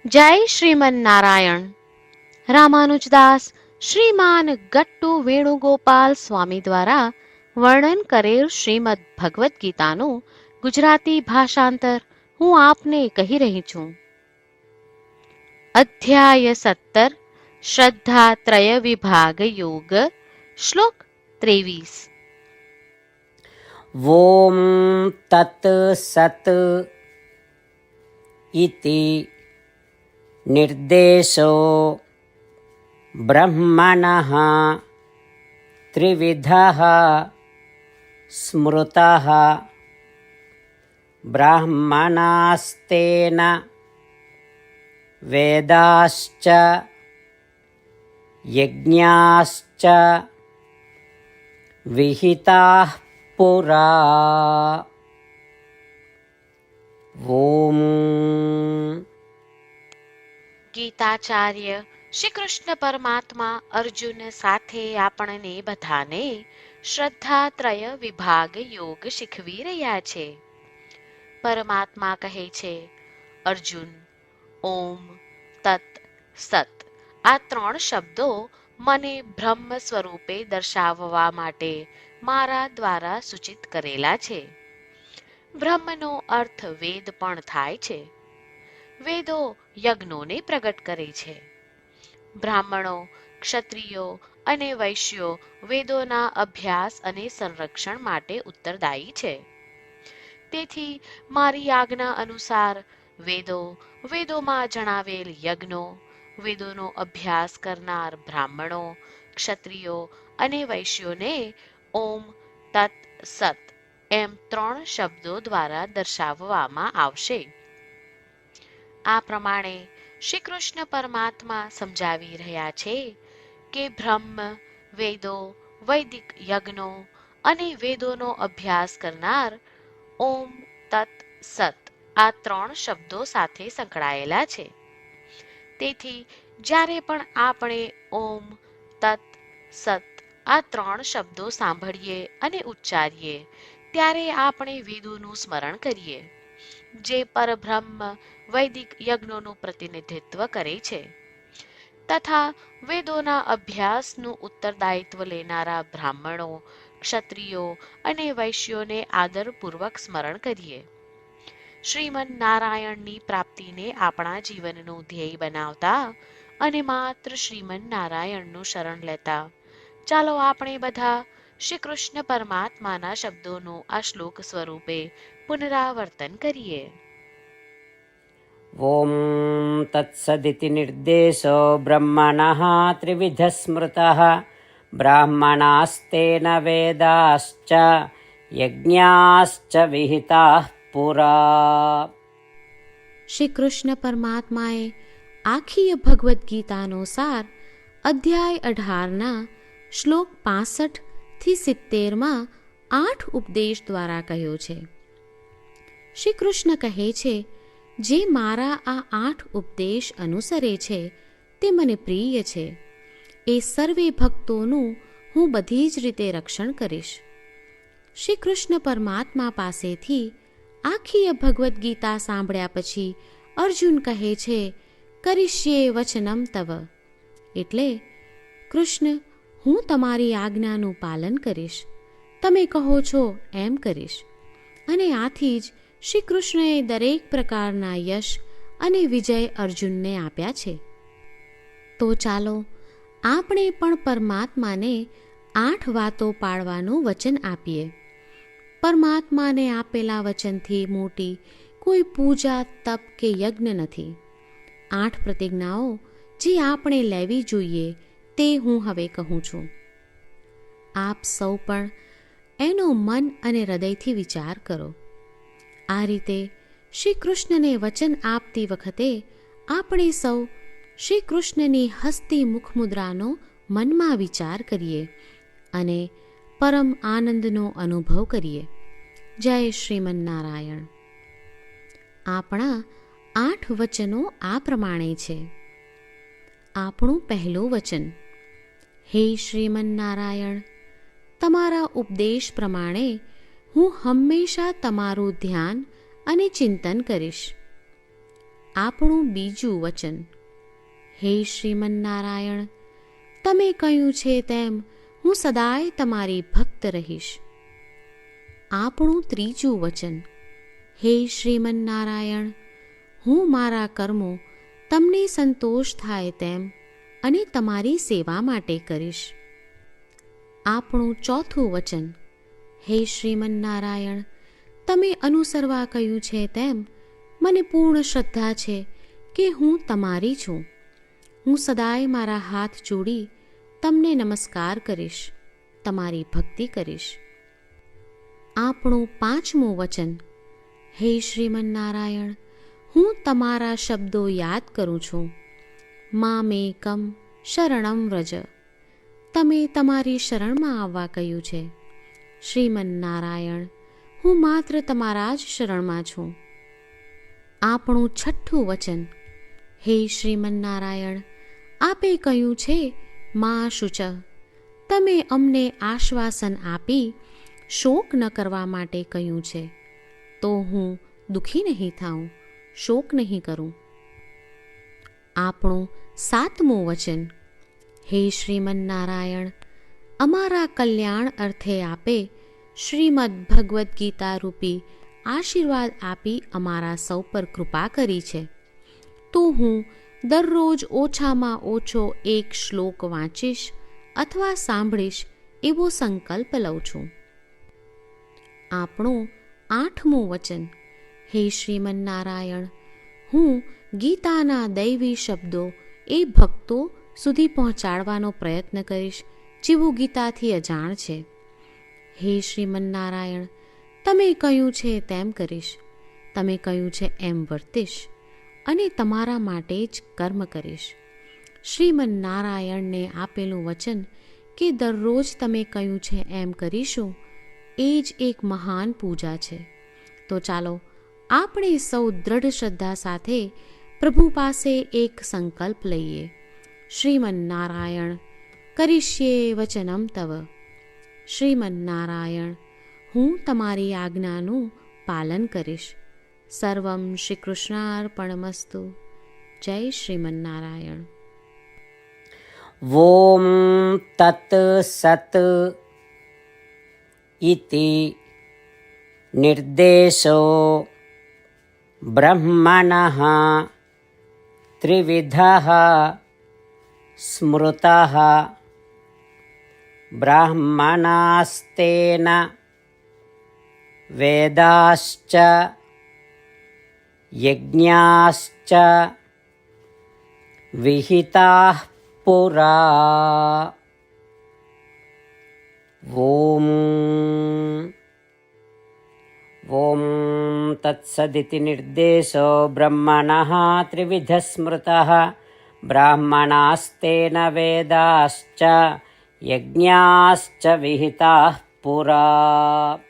જય શ્રીમન નારાયણ. રામાનુજદાસ શ્રીમાન ગટ્ટુ વેણુગોપાલ સ્વામી દ્વારા વર્ણન કરેલ શ્રીમદ ભગવદ્ ગીતાનું ગુજરાતી ભાષાંતર હું આપને કહી રહી છું. અધ્યાય 17 શ્રદ્ધાત્રય વિભાગ યોગ, શ્લોક 23. ઓમ તત સત ઇતિ નિર્દેશો બ્રહ્મણઃ ત્રિવિધઃ સ્મૃતઃ બ્રાહ્મણાસ્તેન વેદાશ્ચ યજ્ઞાશ્ચ વિહિતાઃ પુરા. ઓમ. ગીતાચાર્ય શ્રી કૃષ્ણ પરમાત્મા અર્જુન સાથે આપણને બધાને શ્રદ્ધાત્રય વિભાગ યોગ શીખવી રહ્યા છે. પરમાત્મા કહે છે, અર્જુન, ઓમ, તત, સત આ 3 શબ્દો મને બ્રહ્મ સ્વરૂપે દર્શાવવા માટે મારા દ્વારા સૂચિત કરેલા છે. બ્રહ્મનો અર્થ વેદ પણ થાય છે. વેદો યજ્ઞોને પ્રગટ કરે છે. બ્રાહ્મણો, ક્ષત્રિયો અને વૈશ્યો વેદોના અભ્યાસ અને સંરક્ષણ માટે ઉત્તરદાયી છે. તેથી મારી આજ્ઞા અનુસાર વેદો, વેદોમાં જણાવેલ યજ્ઞો, વેદોનો અભ્યાસ કરનાર બ્રાહ્મણો, ક્ષત્રિયો અને વૈશ્યોને ઓમ, તત, સત એમ 3 શબ્દો દ્વારા દર્શાવવામાં આવશે. આ પ્રમાણે શ્રી કૃષ્ણ પરમાત્મા સમજાવી રહ્યા છે કે બ્રહ્મ, વેદો, વૈદિક યજ્ઞો અને વેદોનો અભ્યાસ કરનાર ઓમ, તત, સત આ 3 શબ્દો સાથે સંકળાયેલા છે. તેથી જ્યારે પણ આપણે ઓમ, તત, સત આ 3 શબ્દો સાંભળીએ અને ઉચ્ચારીએ ત્યારે આપણે વેદોનું સ્મરણ કરીએ, જે પરબ્રહ્મ વૈદિક યજ્ઞોનું પ્રતિનિધિત્વ કરે છે, તથા વેદોના અભ્યાસનું ઉત્તરદાયિત્વ લેનારા બ્રાહ્મણો, ક્ષત્રિયો અને વૈશ્યોને આદરપૂર્વક સ્મરણ કરીએ. શ્રીમન નારાયણની પ્રાપ્તિને આપણા જીવનનું ધ્યેય બનાવતા અને માત્ર શ્રીમન નારાયણનું શરણ લેતા ચાલો આપણે બધા શ્રી કૃષ્ણ પરમાત્માના શબ્દોનું આ શ્લોક સ્વરૂપે પુનરાવર્તન કરીએ. ઓમ તત્સદિતિ નિર્દેશો બ્રહ્મણઃ ત્રિવિધ સ્મૃતઃ બ્રાહ્મણાસ્તેન વેદાશ્ચ યજ્ઞાશ્ચ વિહિતાઃ પુરા. શ્રી કૃષ્ણ પરમાત્માએ આખી ભગવદ્ ગીતાનો સાર અધ્યાય 18ના શ્લોક 65 થી 70માં 8 ઉપદેશ દ્વારા કહ્યો છે. શ્રી કૃષ્ણ કહે છે, જે મારા આ 8 ઉપદેશ અનુસરે છે તે મને પ્રિય છે. એ સર્વે ભક્તોનું હું બધી જ રીતે રક્ષણ કરીશ. શ્રી કૃષ્ણ પરમાત્મા પાસેથી આખી ભગવદ્ ગીતા સાંભળ્યા પછી અર્જુન કહે છે, કરિષ્યે વચનમ તવ, એટલે કૃષ્ણ, હું તમારી આજ્ઞાનું પાલન કરીશ, તમે કહો છો એમ કરીશ. અને આથી જ શ્રી કૃષ્ણએ દરેક પ્રકારના યશ અને વિજય અર્જુનને આપ્યા છે. તો ચાલો આપણે પણ પરમાત્માને 8 વાતો પાળવાનું વચન આપીએ. પરમાત્માને આપેલા વચનથી મોટી કોઈ પૂજા, તપ કે યજ્ઞ નથી. 8 પ્રતિજ્ઞાઓ જે આપણે લેવી જોઈએ તે હું હવે કહું છું. આપ સૌ પણ એનો મન અને હૃદયથી વિચાર કરો. આ રીતે શ્રી કૃષ્ણને વચન આપતી વખતે આપણે સૌ શ્રી કૃષ્ણની હસતી મુખમુદ્રાનો મનમાં વિચાર કરીએ અને પરમ આનંદનો અનુભવ કરીએ. જય શ્રીમન નારાયણ. આપણા 8 વચનો આ પ્રમાણે છે. આપણું પહેલું વચન, હે શ્રીમન નારાયણ, તમારા ઉપદેશ પ્રમાણે હું હંમેશા તમારું ધ્યાન અને ચિંતન કરીશ. આપણું બીજું વચન. હે શ્રીમન્નારાયણ, તમે કહ્યું છે તેમ હું સદાય તમારી ભક્ત રહીશ. આપણું ત્રીજું વચન. હે શ્રીમન્નારાયણ, હું મારા કર્મો તમને સંતોષ થાય તેમ અને તમારી સેવા માટે કરીશ. આપણું ચોથું વચન. હે શ્રીમન્નારાયણ, તમે અનુસરવા કહ્યું છે તેમ મને પૂર્ણ શ્રદ્ધા છે કે હું તમારી છું. હું સદાય મારા હાથ જોડી તમને નમસ્કાર કરીશ, તમારી ભક્તિ કરીશ. આપણું પાંચમું વચન. હે શ્રીમન્નારાયણ, હું તમારા શબ્દો યાદ કરું છું. મામેકમ શરણમ વ્રજ. તમે તમારી શરણમાં આવવા કહ્યું છે. શ્રીમન્નારાયણ, હું માત્ર તમારા જ શરણમાં છું. આપણું છઠ્ઠું વચન. હે શ્રીમન્નારાયણ, આપે કહ્યું છે મા શુચ. તમે અમને આશ્વાસન આપી શોક ન કરવા માટે કહ્યું છે, તો હું દુઃખી નહીં થાઉં, શોક નહીં કરું. આપણું સાતમું વચન. હે શ્રીમન્નારાયણ, અમારા કલ્યાણ અર્થે આપે શ્રીમદ્ ભગવદ્ ગીતા રૂપી આશીર્વાદ આપી અમારા સૌ પર કૃપા કરી છે, તો હું દરરોજ ઓછામાં ઓછો એક શ્લોક વાંચીશ અથવા સાંભળીશ એવો સંકલ્પ લઉં છું. આપણું આઠમું વચન. હે શ્રીમન્નારાયણ, હું ગીતાના દૈવી શબ્દો એ ભક્તો સુધી પહોંચાડવાનો પ્રયત્ન કરીશ જેઓ ગીતાથી અજાણ છે. હે શ્રીમન્નારાયણ, તમે કહ્યું છે તેમ કરીશ, તમે કહ્યું છે એમ વર્તીશ અને તમારા માટે જ કર્મ કરીશ. શ્રીમન્નારાયણને આપેલું વચન કે દરરોજ તમે કહ્યું છે એમ કરીશું, એ જ એક મહાન પૂજા છે. તો ચાલો આપણે સૌ દ્રઢ શ્રદ્ધા સાથે પ્રભુ પાસે એક સંકલ્પ લઈએ. શ્રીમન્નારાયણ, કરીશ્યે વચનમ તવ. શ્રીમન્નારાયણ, હું તમારી આજ્ઞાનું પાલન કરીશ. સર્વમ શ્રી કૃષ્ણાર્પણમસ્તુ. જય શ્રીમન્નારાયણ. ઓમ તત સત ઇતિ નિર્દેશો બ્રહ્મણઃ ત્રિવિધઃ સ્મૃતઃ બ્રાહ્મણાસ્તેન વેદાશ્ચ યજ્ઞાશ્ચ વિહિતાઃ પુરા. ઓમ તત્સદિતિ નિર્દેશો બ્રહ્મણઃ ત્રિવિધ સ્મૃતઃ બ્રાહ્મણાસ્તેન વેદાશ્ચ યજ્ઞાશ્ચ વિહિતાઃ પુરા.